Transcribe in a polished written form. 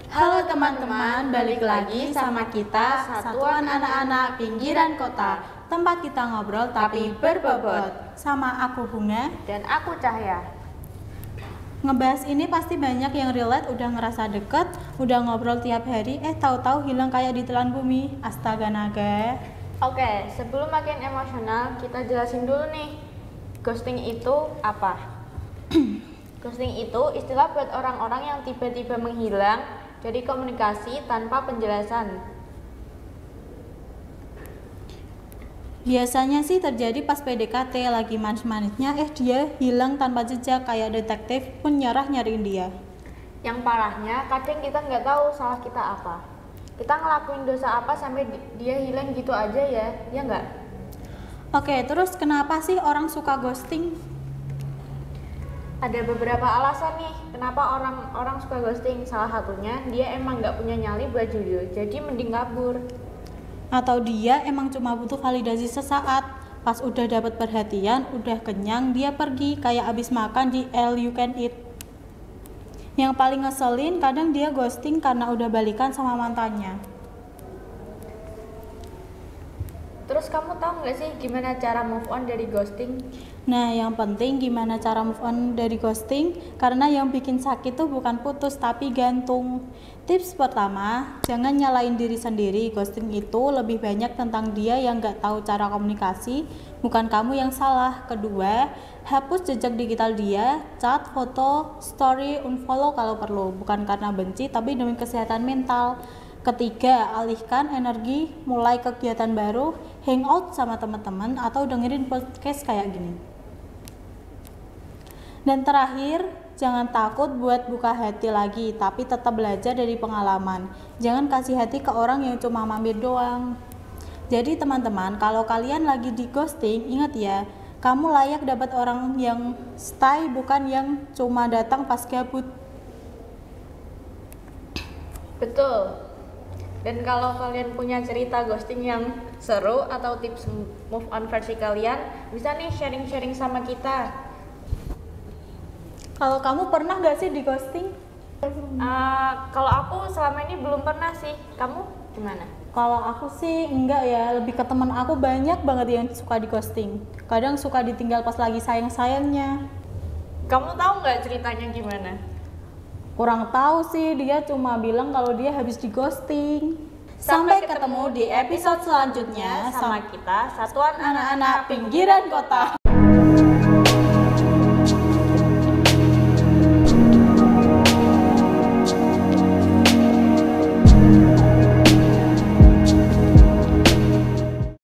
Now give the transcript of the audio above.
Halo teman-teman, balik lagi sama kita Satuan Anak-anak Pinggiran Kota. Tempat kita ngobrol tapi berbobot. Sama aku Bunga dan aku Cahya. Ngebahas ini pasti banyak yang relate, udah ngerasa deket, udah ngobrol tiap hari, tahu-tahu hilang kayak ditelan bumi. Astaga naga. Oke, sebelum makin emosional, kita jelasin dulu nih. Ghosting itu apa? Ghosting itu istilah buat orang-orang yang tiba-tiba menghilang dari komunikasi tanpa penjelasan. Biasanya sih terjadi pas PDKT, lagi manis-manisnya dia hilang tanpa jejak, kayak detektif pun nyariin dia. Yang parahnya, kadang kita nggak tahu salah kita apa. Kita ngelakuin dosa apa sampai dia hilang gitu aja ya nggak? Oke, terus kenapa sih orang suka ghosting? Ada beberapa alasan nih kenapa orang suka ghosting. Salah satunya dia emang nggak punya nyali buat jujur, jadi mending kabur. Atau dia emang cuma butuh validasi sesaat, pas udah dapat perhatian, udah kenyang, dia pergi kayak abis makan di all you can eat. Yang paling ngeselin kadang dia ghosting karena udah balikan sama mantannya. Terus kamu tahu nggak sih gimana cara move on dari ghosting? Nah, yang penting gimana cara move on dari ghosting, karena yang bikin sakit tuh bukan putus tapi gantung. Tips pertama, jangan nyalain diri sendiri. Ghosting itu lebih banyak tentang dia yang gak tahu cara komunikasi, bukan kamu yang salah. Kedua, hapus jejak digital dia, chat, foto, story, unfollow kalau perlu, bukan karena benci tapi demi kesehatan mental. Ketiga, alihkan energi mulai kegiatan baru, hangout sama teman-teman atau dengerin podcast kayak gini. Dan terakhir, jangan takut buat buka hati lagi, tapi tetap belajar dari pengalaman. Jangan kasih hati ke orang yang cuma mampir doang. Jadi teman-teman, kalau kalian lagi di ghosting, ingat ya, kamu layak dapat orang yang stay, bukan yang cuma datang pas gabut. Betul. Dan kalau kalian punya cerita ghosting yang seru atau tips move on versi kalian, bisa nih sharing-sharing sama kita. Kalau kamu pernah gak sih di ghosting? Kalau aku selama ini belum pernah sih. Kamu gimana? Kalau aku sih enggak ya, lebih ke teman aku banyak banget yang suka di ghosting. Kadang suka ditinggal pas lagi sayang-sayangnya. Kamu tahu nggak ceritanya gimana? Kurang tahu sih, dia cuma bilang kalau dia habis di ghosting. Sampai ketemu di episode selanjutnya sama kita, Satuan Anak-Anak Pinggiran Kota.